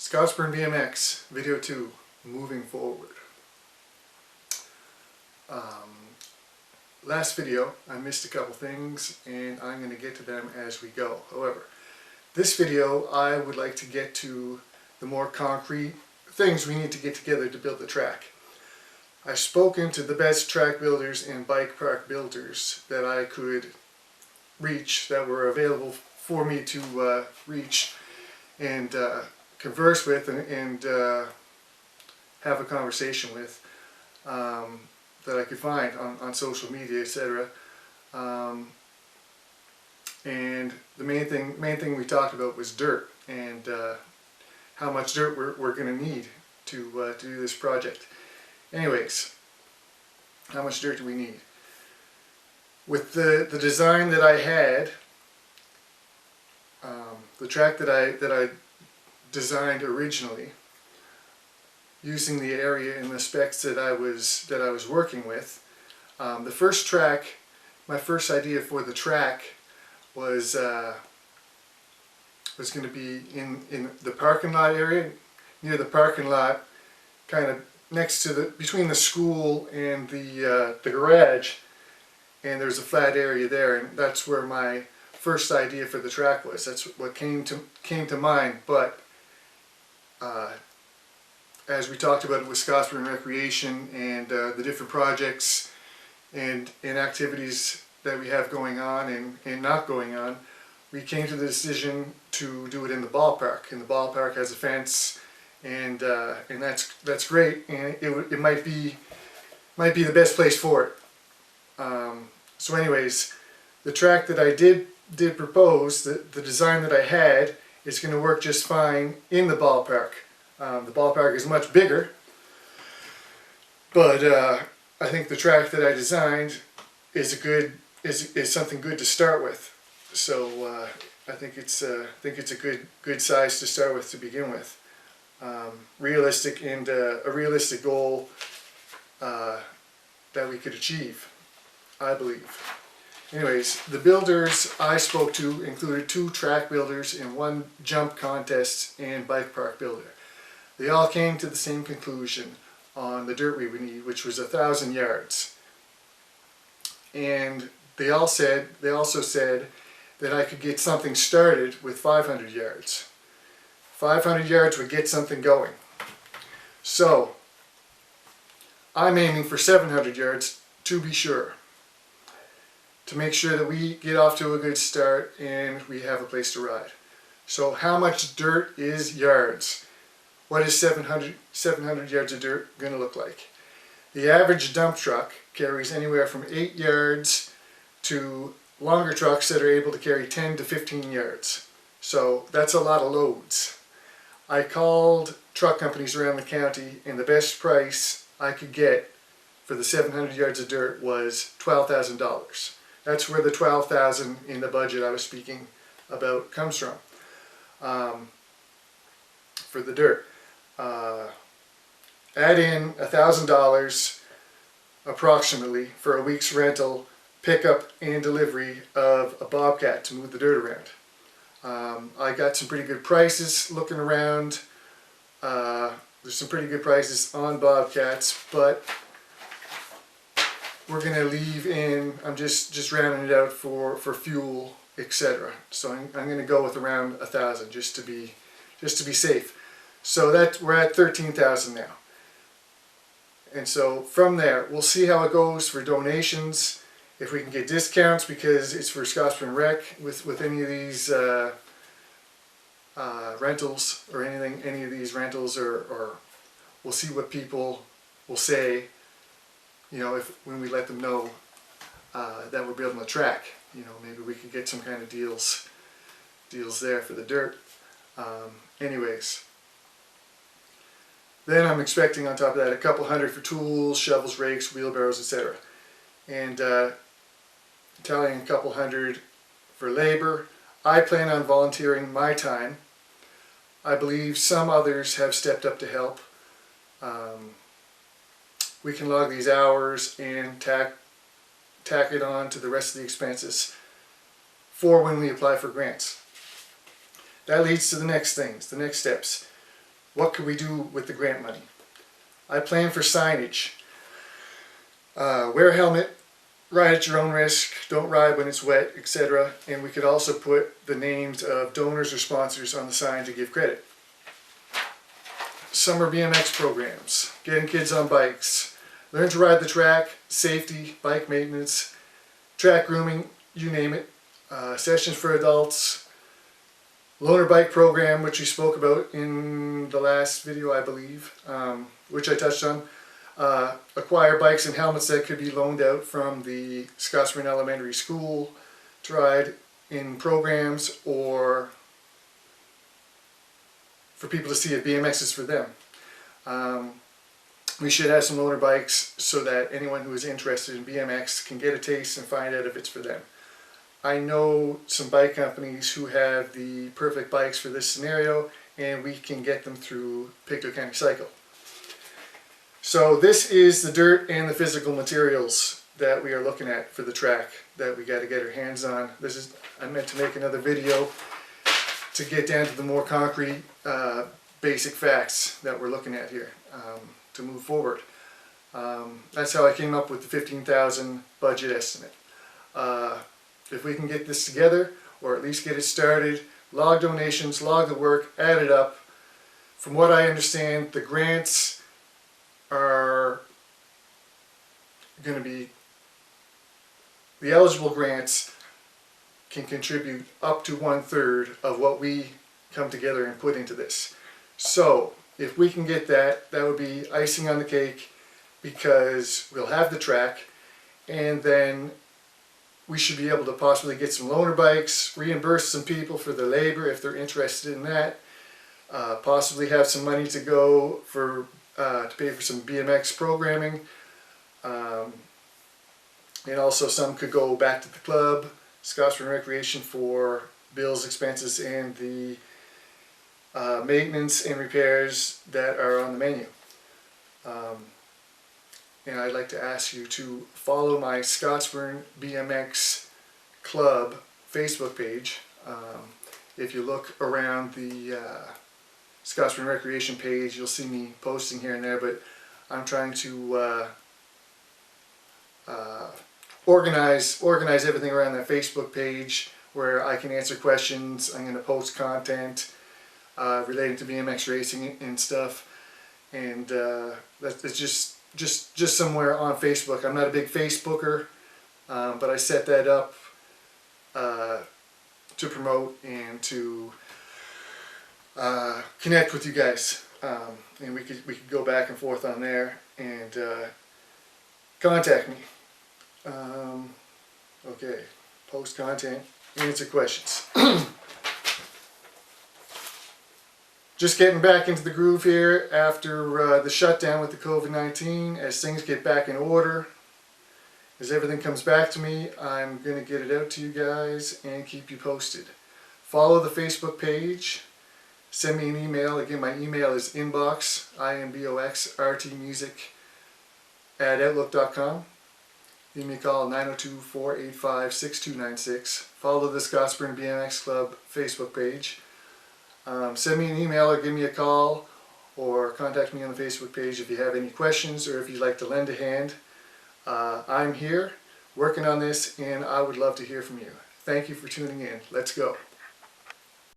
Scotsburn BMX, video 2, moving forward. Last video, I missed a couple things and I'm going to get to them as we go. However, this video I would like to get to the more concrete things we need to get together to build the track. I've spoken to the best track builders and bike park builders that I could reach, that were available for me to reach and converse with and have a conversation with, that I could find on social media, etc. And the main thing we talked about was dirt and how much dirt we're going to need to do this project. Anyways, how much dirt do we need? With the design that I had, the track that I designed originally, using the area and the specs that I was working with, the first track, my first idea for the track was going to be in the parking lot area, near the parking lot, kind of next to between the school and the garage, and there's a flat area there, and that's where my first idea for the track was. That's what came to mind. But as we talked about it with Scotsburn Recreation and the different projects and activities that we have going on and not going on, we came to the decision to do it in the ballpark. And the ballpark has a fence, and that's great, and it might be the best place for it. So anyways, the track that I did propose, the design that I had, is going to work just fine in the ballpark. The ballpark is much bigger, but I think the track that I designed is something good to start with. So I think it's a good size to start with to begin with. Realistic, and a realistic goal that we could achieve, I believe. Anyways, the builders I spoke to included 2 track builders and 1 jump contest and bike park builder. They all came to the same conclusion on the dirt we would need, which was 1,000 yards. And they also said that I could get something started with 500 yards. 500 yards would get something going. So I'm aiming for 700 yards to be sure, to make sure that we get off to a good start and we have a place to ride. So how much dirt is yards? What is 700 yards of dirt going to look like? The average dump truck carries anywhere from 8 yards to longer trucks that are able to carry 10 to 15 yards. So that's a lot of loads. I called truck companies around the county, and the best price I could get for the 700 yards of dirt was $12,000. That's where the $12,000 in the budget I was speaking about comes from, for the dirt. Add in $1,000 approximately for a week's rental, pickup and delivery of a bobcat to move the dirt around. I got some pretty good prices looking around. There's some pretty good prices on bobcats, but we're going to leave in, I'm just rounding it out for fuel, etc. So I'm going to go with around 1,000 just to be safe. So we're at 13,000 now. And so from there, we'll see how it goes for donations, if we can get discounts, because it's for Scotsburn Rec with any of these rentals or anything, any of these rentals, or we'll see what people will say, you know, when we let them know that we're building a track. You know, maybe we could get some kind of deals there for the dirt. Anyways, then I'm expecting on top of that a couple hundred for tools, shovels, rakes, wheelbarrows, etc. And tallying a couple hundred for labor. I plan on volunteering my time. I believe some others have stepped up to help. We can log these hours and tack it on to the rest of the expenses for when we apply for grants. That leads to the next things, the next steps. what could we do with the grant money? I plan for signage. Wear a helmet, ride at your own risk, don't ride when it's wet, etc. And we could also put the names of donors or sponsors on the sign to give credit. Summer BMX programs, getting kids on bikes, learn to ride the track, safety, bike maintenance, track grooming, you name it, sessions for adults, loaner bike program, which we spoke about in the last video, I believe, which I touched on. Acquire bikes and helmets that could be loaned out from the Scotsburn Elementary School to ride in programs, or for people to see if BMX is for them. We should have some loaner bikes so that anyone who is interested in BMX can get a taste and find out if it's for them. I know some bike companies who have the perfect bikes for this scenario, and we can get them through Pictou County Cycle. So this is the dirt and the physical materials that we are looking at for the track that we got to get our hands on. I meant to make another video to get down to the more concrete basic facts that we're looking at here to move forward. That's how I came up with the $15,000 budget estimate. If we can get this together, or at least get it started, log donations, log the work, add it up. From what I understand, the grants are going to be, the eligible grants can contribute up to 1/3 of what we come together and put into this. So if we can get that, that would be icing on the cake, because we'll have the track, and then we should be able to possibly get some loaner bikes, reimburse some people for their labor if they're interested in that, possibly have some money to go for to pay for some BMX programming, and also some could go back to the club, Scotsburn Recreation, for bills, expenses, and the maintenance and repairs that are on the menu. And I'd like to ask you to follow my Scotsburn BMX Club Facebook page. If you look around the Scotsburn Recreation page, you'll see me posting here and there, but I'm trying to organize everything around that Facebook page where I can answer questions. I'm going to post content relating to BMX racing and stuff, and it's just somewhere on Facebook. I'm not a big Facebooker, but I set that up to promote and to connect with you guys, and we could go back and forth on there and contact me. Okay, post content, answer questions. Just getting back into the groove here after the shutdown with the COVID-19. As things get back in order, as everything comes back to me, I'm going to get it out to you guys and keep you posted. Follow the Facebook page. Send me an email. Again, my email is inbox, INBOX, rtmusic@outlook.com. Give me a call, 902-485-6296. Follow the Scotsburn BMX Club Facebook page. Send me an email or give me a call, or contact me on the Facebook page if you have any questions or if you'd like to lend a hand. I'm here working on this, and I would love to hear from you. Thank you for tuning in. Let's go.